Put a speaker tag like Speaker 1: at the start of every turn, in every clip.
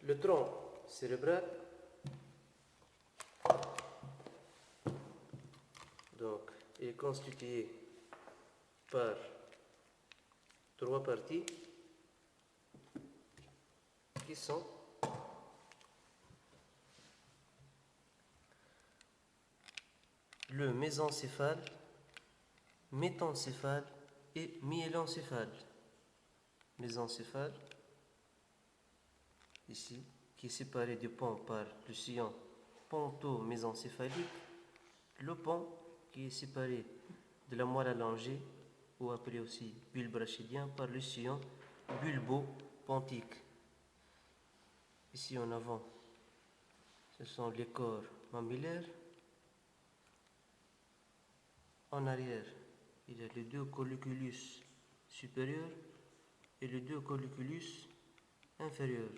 Speaker 1: Le tronc cérébral, donc, est constitué par 3 parties qui sont le mésencéphale, métencéphale et myélencéphale. Mésencéphale, ici, qui est séparé du pont par le sillon ponto-mésencéphalique. Le pont qui est séparé de la moelle allongée, ou appelé aussi bulbe rachidien, par le sillon bulbo-pontique. Ici en avant, ce sont les corps mammillaires. En arrière, il y a les 2 colliculus supérieurs et les 2 colliculus inférieurs.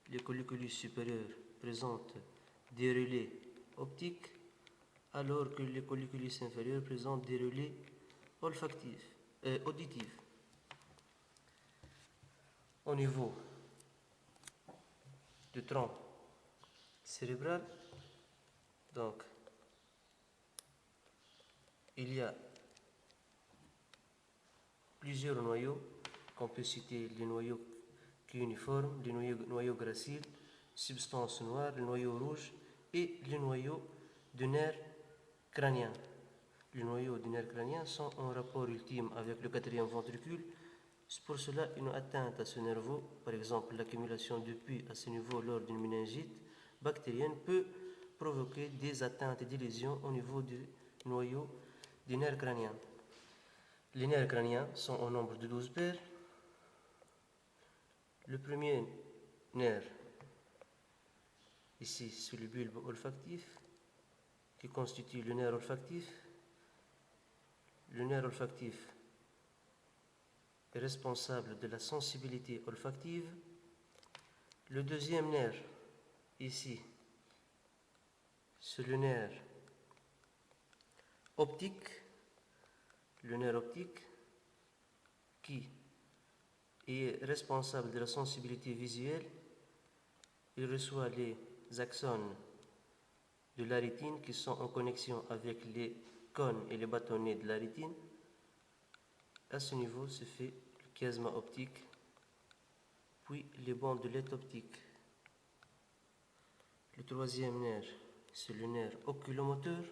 Speaker 1: Les colliculus supérieurs présentent des relais optiques, alors que les colliculus inférieurs présentent des relais auditifs. Au niveau du tronc cérébral, donc, il y a plusieurs noyaux, qu'on peut citer les noyaux cuniformes, les noyaux graciles, substance noire, le noyau rouge et les noyaux du nerf crânien. Les noyaux du nerf crânien sont en rapport ultime avec le 4e ventricule. C'est pour cela une atteinte à ce nerveux, par exemple l'accumulation de pus à ce niveau lors d'une méningite bactérienne, peut provoquer des atteintes et des lésions au niveau du noyau du nerf crânien. Les nerfs crâniens sont au nombre de 12 paires. Le premier nerf, ici, c'est le bulbe olfactif, qui constitue le nerf olfactif. Le nerf olfactif est responsable de la sensibilité olfactive. Le deuxième nerf, ici, c'est le nerf optique. Le nerf optique qui est responsable de la sensibilité visuelle. Il reçoit les axones de la rétine qui sont en connexion avec les cônes et les bâtonnets de la rétine. À ce niveau se fait le chiasma optique, puis les bandelettes optiques. Le troisième nerf, c'est le nerf oculomoteur,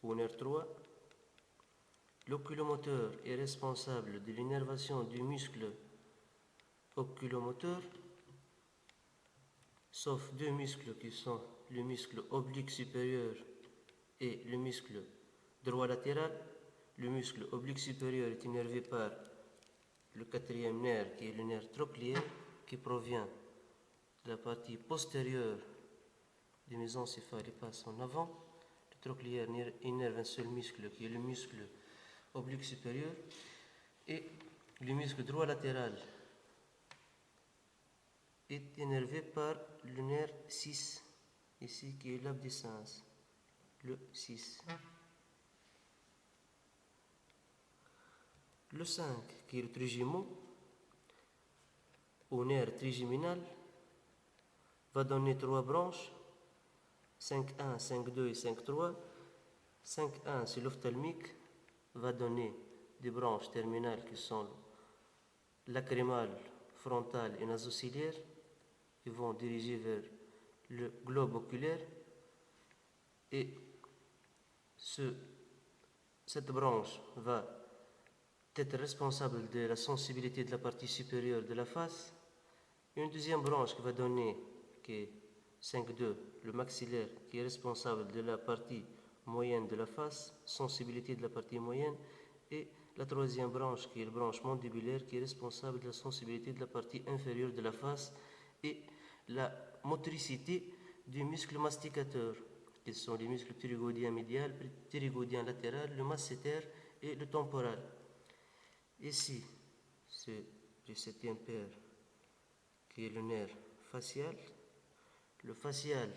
Speaker 1: ou nerf 3. L'oculomoteur est responsable de l'innervation du muscle oculomoteur, sauf 2 muscles qui sont le muscle oblique supérieur et le muscle droit latéral. Le muscle oblique supérieur est innervé par le 4e nerf, qui est le nerf trochléaire, qui provient de la partie postérieure du mésencéphale et passe en avant. Le trochléaire innerve un seul muscle, qui est le muscle oblique supérieur, et le muscle droit latéral est innervé par le nerf 6, ici, qui est l'abdescens, le 6. Le 5, qui est le trigémo, au nerf trigéminal, va donner 3 branches, 5.1, 5.2 et 5.3. 5.1, c'est l'ophtalmique, va donner des branches terminales qui sont lacrymales, frontales et nasociliaires, qui vont diriger vers le globe oculaire. Et cette branche va être responsable de la sensibilité de la partie supérieure de la face. Une deuxième branche qui va donner, qui est 5.2, le maxillaire, qui est responsable de la partie moyenne de la face, sensibilité de la partie moyenne, et la troisième branche, qui est la branche mandibulaire, qui est responsable de la sensibilité de la partie inférieure de la face et la motricité du muscle masticateur, qui sont les muscles ptérygoïdiens médial, ptérygoïdien latéral, le masséter et le temporal. Ici, c'est le 7e paire, qui est le nerf facial. Le facial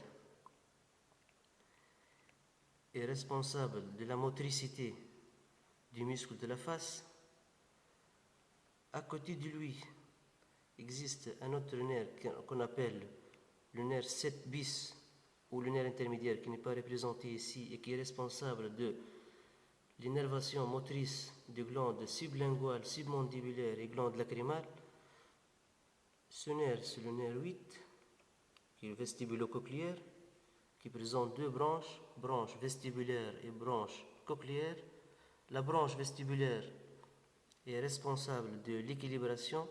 Speaker 1: est responsable de la motricité du muscle de la face. À côté de lui, existe un autre nerf qu'on appelle le nerf 7 bis ou le nerf intermédiaire qui n'est pas représenté ici et qui est responsable de l'innervation motrice des glandes sublinguales, submandibulaires et glandes lacrymales. Ce nerf, c'est le nerf 8, qui est vestibulo-cochléaire, qui présente deux branches, branche vestibulaire et branche cochléaire. La branche vestibulaire est responsable de l'équilibration,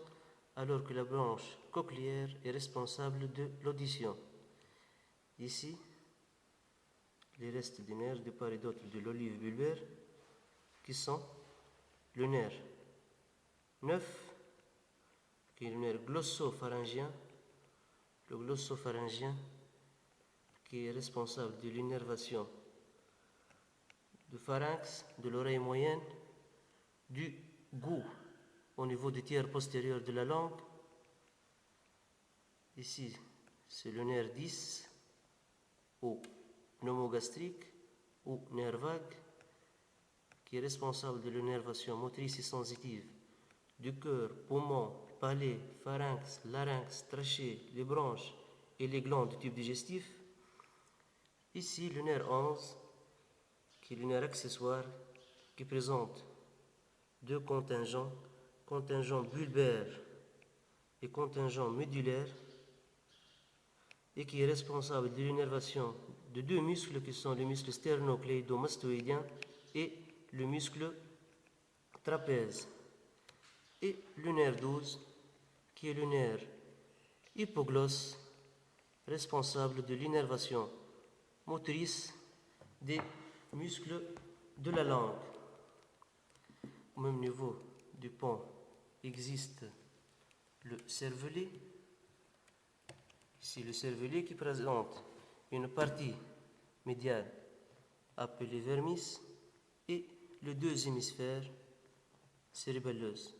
Speaker 1: alors que la branche cochléaire est responsable de l'audition. Ici, les restes des nerfs de part et d'autre de l'olive bulbaire, qui sont le nerf 9, qui est le nerf glossopharyngien, le glossopharyngien qui est responsable de l'innervation du pharynx, de l'oreille moyenne, du goût au niveau du tiers postérieur de la langue. Ici, c'est le nerf 10 ou pneumogastrique ou nerf vague qui est responsable de l'innervation motrice et sensitive du cœur, poumon, palais, pharynx, larynx, trachée, les branches et les glandes du tube digestif. Ici, le nerf 11, qui est le nerf accessoire, qui présente deux contingents, contingent bulbaire et contingent médulaire, et qui est responsable de l'innervation de deux muscles qui sont le muscle sternocléido-mastoïdien et le muscle trapèze. Et le nerf 12, qui est le nerf hypoglosse, responsable de l'innervation motrice des muscles de la langue. Au même niveau du pont existe le cervelet. Ici, le cervelet qui présente une partie médiane appelée vermis et les deux hémisphères cérébelleuse.